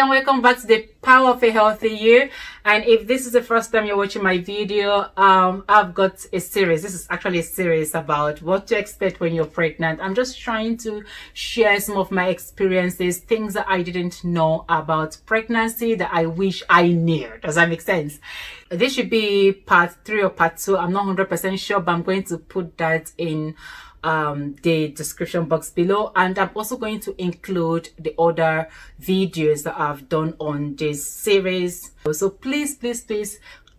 and welcome back to the Power of a Healthy You. And if this is the first time you're watching my video, I've got a series. This is actually a series about what to expect when you're pregnant. I'm just trying to share some of my experiences, things that I didn't know about pregnancy that I wish I knew. Does that make sense? This should be part 3 or part 2. I'm not 100% sure, but I'm going to put that in the description box below, and I'm also going to include the other videos that I've done on this series. So please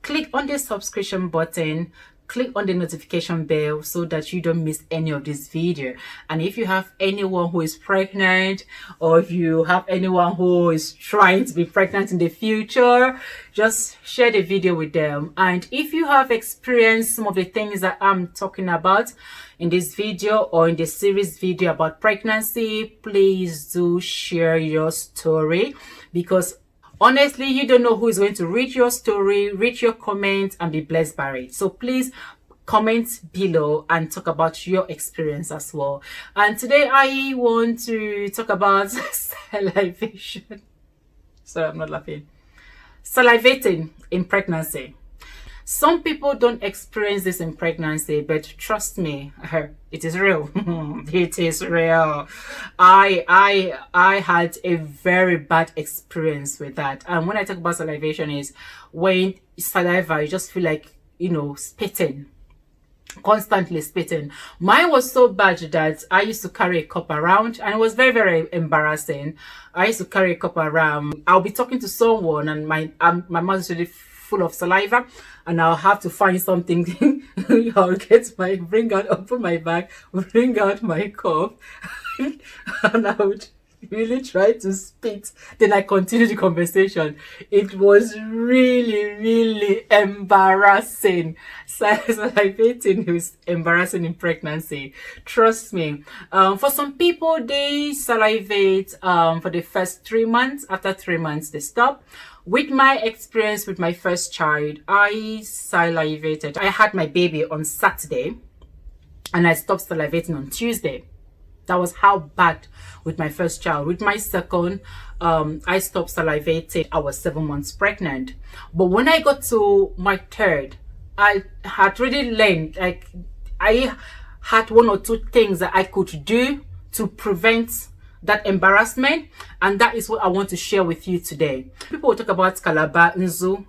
click on the subscription button, click on the notification bell so that you don't miss any of this video. And if you have anyone who is pregnant, or if you have anyone who is trying to be pregnant in the future, just share the video with them. And if you have experienced some of the things that I'm talking about in this video or in the series video about pregnancy, please do share your story, because honestly, you don't know who is going to read your story, read your comment, and be blessed by it. So please comment below and talk about your experience as well. And today I want to talk about salivation. Sorry, I'm not laughing. Salivating in pregnancy. Some people don't experience this in pregnancy, but trust me, it is real. It is real. I had a very bad experience with that. And when I talk about salivation, is when saliva, you just feel like, spitting, constantly spitting. Mine was so bad that I used to carry a cup around, and it was very, very embarrassing. I used to carry a cup around. I'll be talking to someone, and my mouth is really full of saliva, and I'll have to find something. I'll open my bag, bring out my cup, and I would really try to spit. Then I continue the conversation. It was really embarrassing. Salivating is embarrassing in pregnancy. Trust me. For some people, they salivate for the first 3 months. After 3 months, they stop. With my experience with my first child, I salivated. I had my baby on Saturday, and I stopped salivating on Tuesday. That was how bad with my first child. With my second, I stopped salivating. I was 7 months pregnant. But when I got to my third, I had really learned, I had 1 or 2 things that I could do to prevent that embarrassment, and that is what I want to share with you today. People will talk about Calabar Nzu,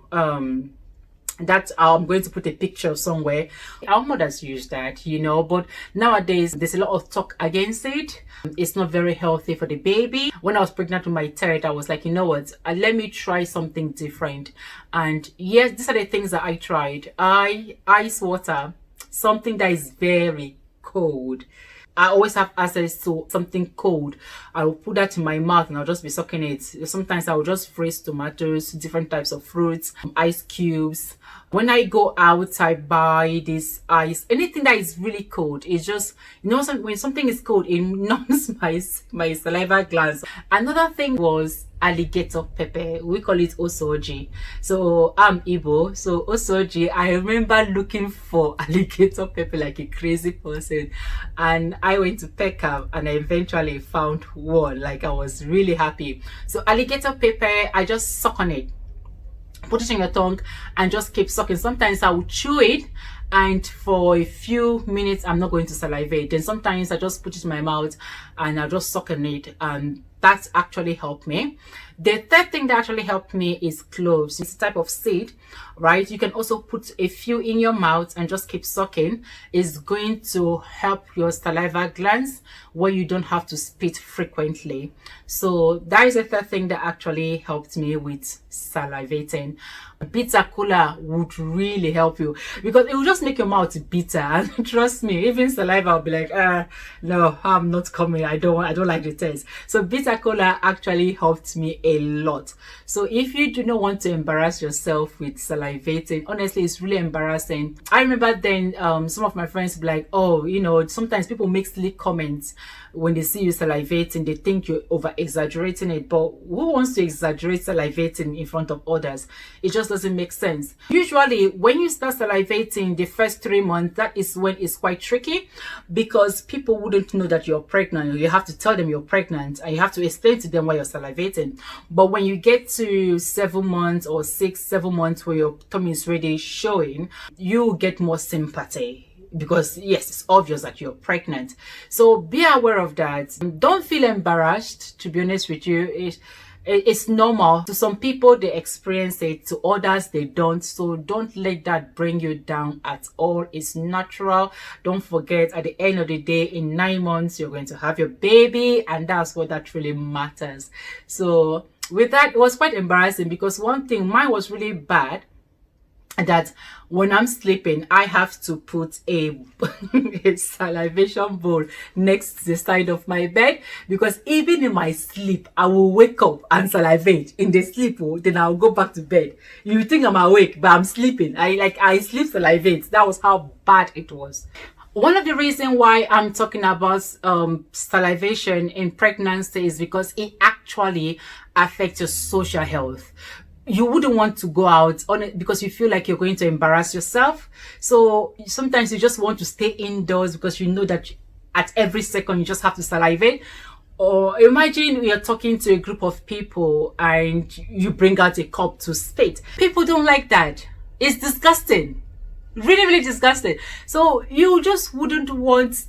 that I'm going to put a picture somewhere. Our mothers use that, but nowadays there's a lot of talk against it. It's not very healthy for the baby. When I was pregnant with my third, I was like, let me try something different. And yes, these are the things that I tried. Ice water, something that is very cold. I always have access to something cold. I will put that in my mouth and I'll just be sucking it. Sometimes I will just freeze tomatoes, different types of fruits, ice cubes. When I go out, I buy this ice. Anything that is really cold. It's just, when something is cold, it numbs my saliva glands. Another thing was alligator pepper. We call it osoji. So I'm Igbo. So osoji, I remember looking for alligator pepper like a crazy person. And I went to Peckham and I eventually found one. Like, I was really happy. So alligator pepper, I just suck on it. Put it in your tongue and just keep sucking. Sometimes I will chew it, and for a few minutes I'm not going to salivate. Then sometimes I just put it in my mouth and I'll just suck on it, and that actually helped me. The third thing that actually helped me is cloves. It's a type of seed, right? You can also put a few in your mouth and just keep sucking. It's going to help your saliva glands where you don't have to spit frequently. So that is the third thing that actually helped me with salivating. Bitter kola would really help you, because it will just make your mouth bitter. And trust me, even saliva will be like, no, I'm not coming. I don't like the taste. So bitter kola actually helped me a lot. So if you do not want to embarrass yourself with salivating, honestly, it's really embarrassing. I remember then some of my friends be like, sometimes people make silly comments when they see you salivating. They think you're over exaggerating it, but who wants to exaggerate salivating in front of others? It just doesn't make sense. Usually when you start salivating, the first 3 months, that is when it's quite tricky, because people wouldn't know that you're pregnant. You have to tell them you're pregnant, and you have to explain to them why you're salivating. But when you get to 7 months or 6-7 months where your tummy is really showing, you get more sympathy, because yes, it's obvious that you're pregnant. So be aware of that. Don't feel embarrassed. To be honest with you, it's normal. To some people, they experience it, to others they don't. So don't let that bring you down at all. It's natural. Don't forget, at the end of the day, in 9 months you're going to have your baby, and that's what that really matters. So with that, it was quite embarrassing, because one thing, mine was really bad, that when I'm sleeping, I have to put a, a salivation bowl next to the side of my bed, because even in my sleep, I will wake up and salivate in the sleep. Then I'll go back to bed. You think I'm awake, but I'm sleeping. I sleep salivate. That was how bad it was. One of the reasons why I'm talking about salivation in pregnancy is because it actually affects your social health. You wouldn't want to go out on it because you feel like you're going to embarrass yourself. So sometimes you just want to stay indoors, because you know that at every second you just have to salivate. Or imagine you're talking to a group of people and you bring out a cup to spit. People don't like that. It's disgusting. Really, really disgusting. So you just wouldn't want,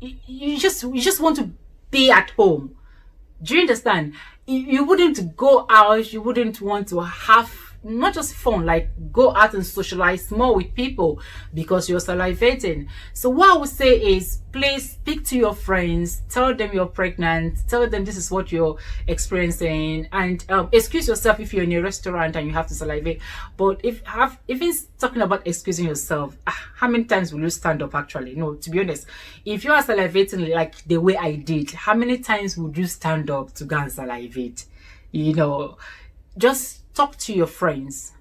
you just want to be at home. Do you understand? You wouldn't go out, you wouldn't want to have not just fun, like go out and socialize more with people, because you're salivating. So what I would say is, please speak to your friends, tell them you're pregnant, tell them this is what you're experiencing, and excuse yourself if you're in a restaurant and you have to salivate. But if it's talking about excusing yourself, how many times will you stand up? Actually, no, to be honest, if you are salivating like the way I did, how many times would you stand up to go and salivate? You know, just talk to your friends.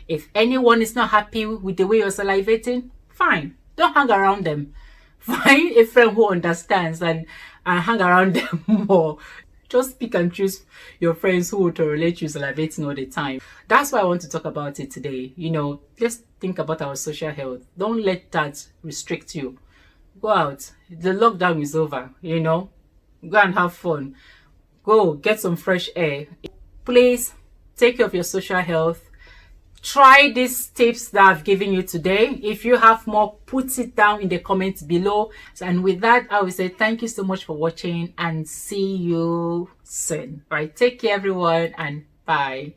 If anyone is not happy with the way you're salivating, fine, don't hang around them. Find a friend who understands and hang around them more. Just pick and choose your friends who will tolerate you salivating all the time. That's why I want to talk about it today. You know, let's think about our social health. Don't let that restrict you. Go out. The lockdown is over, you know. Go and have fun. Go get some fresh air. Please take care of your social health. Try these tips that I've given you today. If you have more, put it down in the comments below. And with that, I will say thank you so much for watching, and see you soon. All right, take care everyone, and bye.